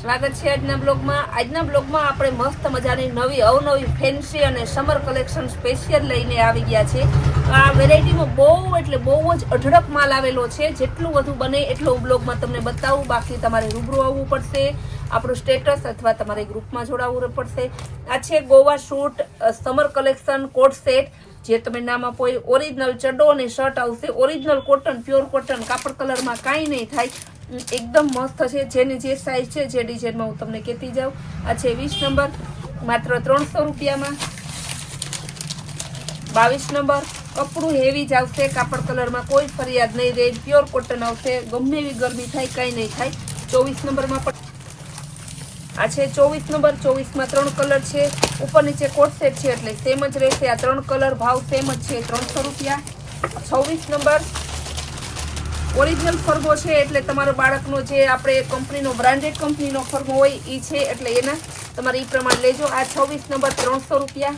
સ્વાગત છે આજના બ્લોગમાં આપણે મસ્ત મજાની નવી અવનવી ફેન્સી અને સમર કલેક્શન સ્પેશિયલ લઈને આવી ગયા છે. આ વેરાયટીમાં બહુ એટલે બહુ જ અઢળક માલ આવેલો છે. જેટલું વધુ બને એટલું બ્લોગમાં તમને બતાવું, બાકી તમારે રૂબરૂ આવવું પડશે, આપણું સ્ટેટસ અથવા તમારે ગ્રુપમાં જોડાવવું પડશે. આ છે Goa shoot summer collection coat set, જે તમે નામ આપો એ ઓરિજિનલ ચડ્ડો અને શર્ટ આવશે. ઓરિજિનલ કોટન, પ્યોર કોટન, કાપડ કલરમાં કાંઈ નહીં થાય, એકદમ મસ્ત છે. જેની જે સાઈઝ છે, જે ડિઝાઇનમાં હું તમને કહેતી જાઉં. આ છે 20 નંબર, માત્ર 300 રૂપિયામાં. 22 નંબર, કપડું હેવી જ આવશે, કાપડ કલરમાં કોઈ ફરિયાદ નહીં રહે, પ્યોર કોટન આવશે, ગમે એવી ગરમી થાય કંઈ નહીં થાય. 24 નંબરમાં પણ આ છે 24 નંબર. 24માં 3 કલર છે, ઉપર નીચે કોટ સેટ છે એટલે સેમ જ રહેશે. આ 3 કલર ભાવ સેમ જ છે, 300 રૂપિયા. 26 નંબર, ઓરિજિનલ ફર્મો છે એટલે તમારો બાળકનો જે આપણે કંપનીનો બ્રાન્ડેડ કંપનીનો ફર્મો હોય એ છે એટલે એના તમારે એ પ્રમાણે લેજો. આ 26 નંબર 300 રૂપિયા.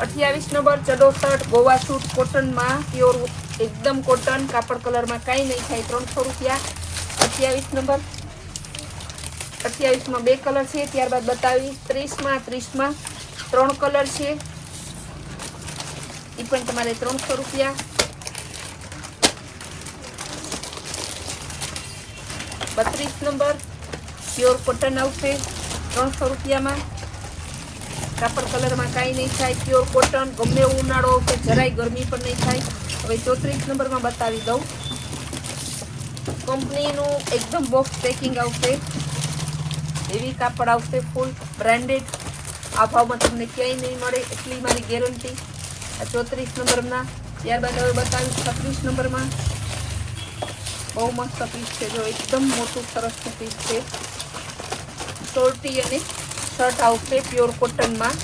28 નંબર, ચડો શર્ટ ગોવા શૂટ કોટનમાં, પ્યોર એકદમ કોટન, કાપડ કલરમાં કાંઈ નહીં થાય, 300 રૂપિયા. 28 નંબર, 28માં 2 કલર છે, ત્યારબાદ બતાવી 30માં 3 કલર છે, એ પણ તમારે 300 રૂપિયા. 32 નંબર, પ્યોર કોટન આવશે 300 રૂપિયામાં, કાપડ કલરમાં કાંઈ નહીં થાય, પ્યોર કોટન, ગમે એવો ઉનાળો આવશે, જરાય ગરમી પણ નહીં થાય. હવે 34 નંબરમાં બતાવી દઉં. કંપનીનું એકદમ બોક્સ પેકિંગ આવશે, એવી કાપડ આવશે, ફૂલ બ્રાન્ડેડ. આ ભાવમાં તમને ક્યાંય નહીં મળે એટલી મારી ગેરંટી. આ 34 નંબરના. ત્યારબાદ હવે બતાવીશ 36 નંબરમાં. બહુ મસ્ત પીસ છે, જો એકદમ મોટું સરસ પીસ છે. શોર્ટી અને શર્ટ આવશે પ્યોર કોટનમાં.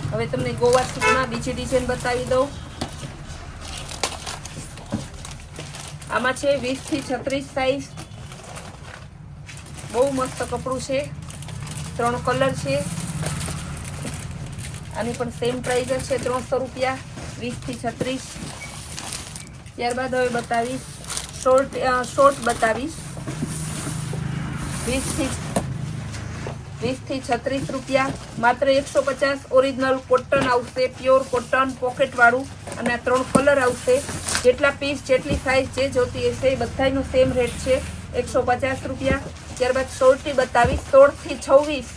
હવે તમને ગોવા સૂટમાં બીજી ડિઝાઇન બતાવી દઉં. આમાં છે 20 થી 36 સાઈઝ. બહુ મસ્ત કપડું છે, 3 કલર છે. આની પણ સેમ પ્રાઇસ છે, 300 રૂપિયા. 20 થી 36. ત્યારબાદ હવે બતાવીશ શોર્ટ બતાવીશ. 20 થી 36 રૂપિયા, માત્ર 150. ઓરિજિનલ કોટન આવશે, પ્યોર કોટન, પોકેટ વાળું, અને આ 3 કલર આવશે. જેટલા પીસ જેટલી સાઈઝ જે જોતી હશે એ બધાનો સેમ રેટ છે, 150 રૂપિયા. ત્યારબાદ શોર્ટી બતાવીશ 16 થી 26.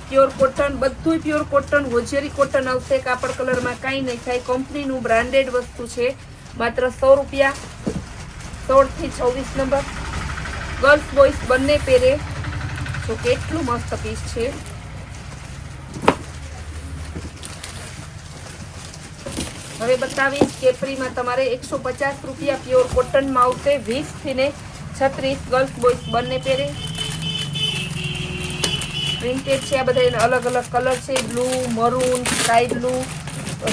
પ્યોર કોટન, બધું પ્યોર કોટન, હોજરી કોટન આવશે, કાપડ કલરમાં કાંઈ નહીં થાય, કંપનીનું બ્રાન્ડેડ વસ્તુ છે, માત્ર 100 રૂપિયા. 16 થી 26 નંબર, ગર્લ્સ બોયઝ બંને પહેરે, તો કેટલું મસ્ત પીસ છે. હવે બતાવીશ કેપરીમાં તમારે 150 રૂપિયા, પ્યોર કોટનમાં આવશે, 20 થી 36, ગર્લ્સ બોયઝ બંને પહેરે. પ્રિન્ટેડ છે, આ બધા અલગ અલગ કલર છે, blue, maroon, sky blue,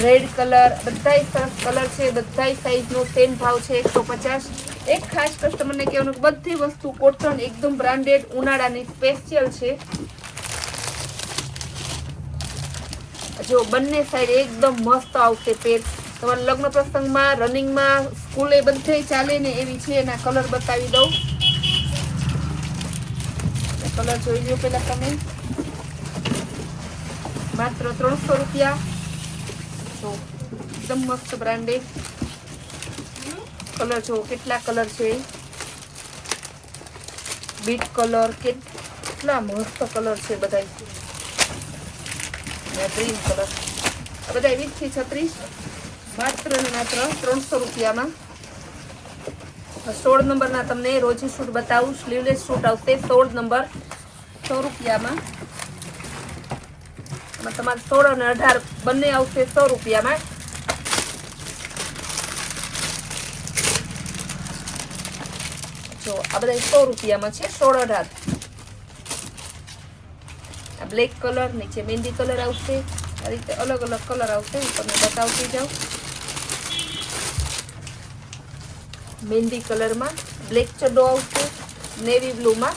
red colour, બધાય સરસ કલર છે. બધાય સાઈઝનો સેમ ભાવ છે, 150. એક ખાસ કસ્ટમરને કહેવાનું કે બધી વસ્તુ કોટન એકદમ બ્રાન્ડેડ ઉનાળાની સ્પેશિયલ છે. જો બંને સાઈડ એકદમ મસ્ત આવશે પેર. તમારા લગ્ન પ્રસંગમાં, રનિંગમાં, સ્કૂલે બધે ચાલે ને એવી છે. એના કલર બતાવી દઉં. કલર જોઈ લો પેલા તમે. માત્ર 300 રૂપિયા. તો એકદમ મસ્ત બ્રાન્ડેડ કલર. જો કેટલા કલર છે, બીટ કલર, કેટલા મસ્ત કલર છે બધા. ગ્રીન કલર, આ બધા 20 થી 36, માત્ર ને માત્ર 300 રૂપિયામાં. 16 નંબરના તમને રોજી સૂટ બતાવું. સ્લીવલેસ સૂટ આવશે, 16 નંબર, 100 રૂપિયામાં. તમારે 16 અને 18 બંને આવશે 100 રૂપિયામાં. જો આ બધા 100 રૂપિયામાં છે, 16, 18. આ બ્લેક કલર, નીચે મહેંદી કલર આવશે. આ રીતે અલગ અલગ કલર આવશે, હું તમને બતાવતી જાઉં. મહેંદી કલરમાં બ્લેક ચડ્ડો આવશે, નેવી બ્લુમાં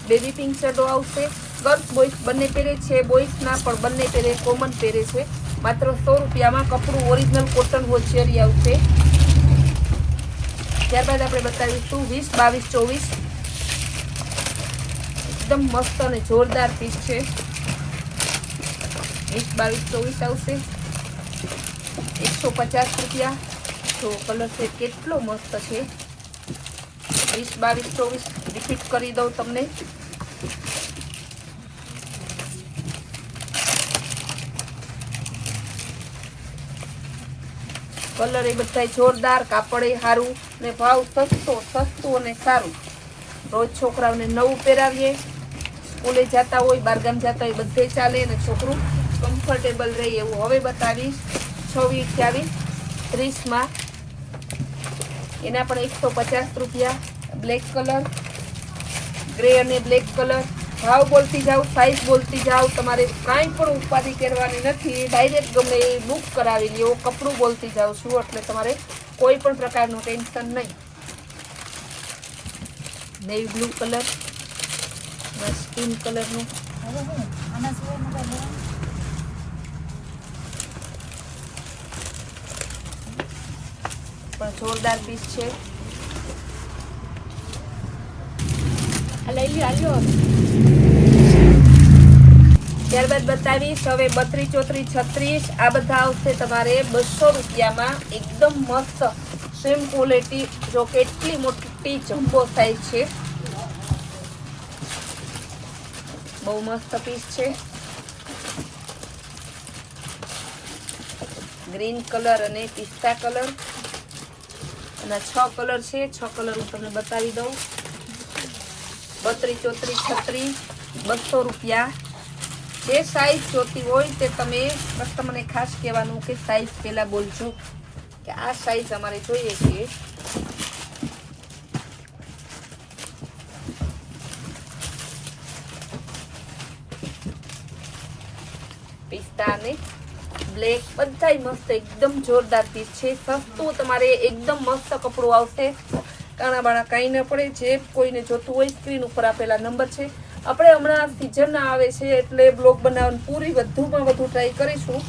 બેબી પિંક ચડ્ડો આવશે. ગર્લ્સ બોયઝ બંને પહેરે છે, બોયઝના પણ બંને પહેરે, કોમન પહેરે છે. માત્ર 100 રૂપિયામાં. કપડું ઓરિજિનલ કોટન હોજરી આવશે. ત્યારબાદ આપણે બતાવીશું 20, 22, 24. એકદમ મસ્ત અને જોરદાર પીસ છે. 20, 22, 24 આવશે. 150 રૂપિયા. તો કલર છે કેટલો મસ્ત છે. 20, 22, 24 રિપીટ કરી દઉં તમને. કલર એ બધા જોરદાર, કાપડ એ સારું ને ભાવ સસ્તું અને સારું. રોજ છોકરાઓને નવું પહેરાવીએ, સ્કૂલે જતા હોય, બહારગામ જતા હોય, બધે ચાલે અને છોકરું કમ્ફર્ટેબલ રહે એવું. હવે બતાવીશ 26, 28, 30માં. એના પણ 150 રૂપિયા. બ્લેક કલર, ગ્રે અને બ્લેક કલર. ભાવ બોલતી જાઓ, સાઈઝ બોલતી જાઓ, તમારે કાંઈ પણ ઉપાધિ કરવાની નથી. ડાયરેક્ટ ગમે એ બુક કરાવી લ્યો, કપડું બોલતી જાઉં છું એટલે તમારે કોઈ પણ પ્રકારનું ટેન્શન નહીં. નેવી બ્લુ કલર, સ્કિન કલરનું. પણ જોરદાર પીસ છે. ત્યારબાદ બતાવીશ હવે 32, 34, 36. આ બધા આવશે તમારે 200 રૂપિયામાં. એકદમ મસ્ત સેમ ક્વોલિટી. જો કેટલી મોટી જમ્બો સાઈઝ છે, બહુ મસ્ત પીસ છે. ગ્રીન કલર અને પિસ્તા કલર અને 6 કલર છે. 6 કલર હું તમને બતાવી દઉં. 32, 34, 36, 200 રૂપિયા. જે સાઈઝ જોતી હોય તે તમે કસ્ટમરને ખાસ કહેવાનું કે સાઈઝ પહેલા બોલજો કે આ સાઈઝ અમારે જોઈએ છે. પિસ્તા અને બ્લેક બધાય મસ્ત એકદમ જોરદાર પીસ છે. સસ્તું, તમારે એકદમ મસ્ત કપડું આવશે. કાણા બાણા કાંઈ ન પડે. જે કોઈને જોતું હોય સ્ક્રીન ઉપર આપેલા નંબર છે. આપણે હમણાં સિઝન આવે છે એટલે બ્લોગ બનાવવાની પૂરી વધુમાં વધુ ટ્રાય કરીશું.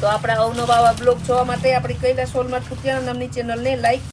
તો આપણા અવનવા બ્લોગ જોવા માટે આપણી કૈલાસ હોલમાર્ટ કુતિયાણા નામની ચેનલને લાઈક